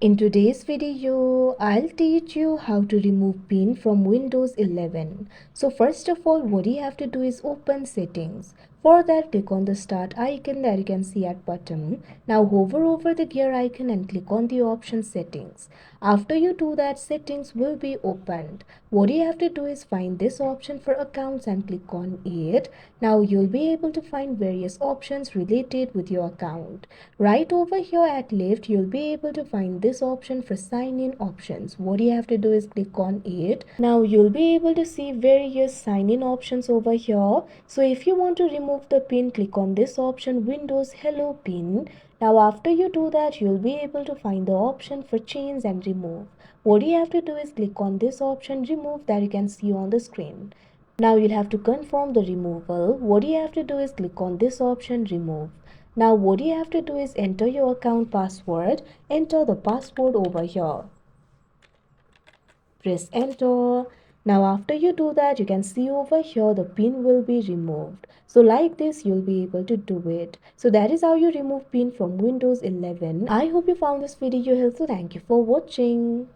In today's video, I'll teach you how to remove pin from Windows 11. So first of all, what you have to do is open settings. For that, click on the start icon that you can see at bottom. Now hover over the gear icon and click on the option settings. After you do that, settings will be opened. What you have to do is find this option for accounts and click on it. Now you'll be able to find various options related with your account. Right over here at left, you'll be able to find this option for sign in options. What you have to do is click on it. Now you'll be able to see various sign in options over here. So if you want to remove the pin, click on this option, Windows Hello Pin. Now after you do that, you'll be able to find the option for change and remove. What you have to do is click on this option, remove, that you can see on the screen. Now you'll have to confirm the removal. What you have to do is click on this option, remove. Now what you have to do is enter your account password. Enter the password over here. Press enter. Now after you do that, you can see over here the pin will be removed. So like this, you'll be able to do it. So that is how you remove pin from Windows 11. I hope you found this video helpful. Thank you for watching.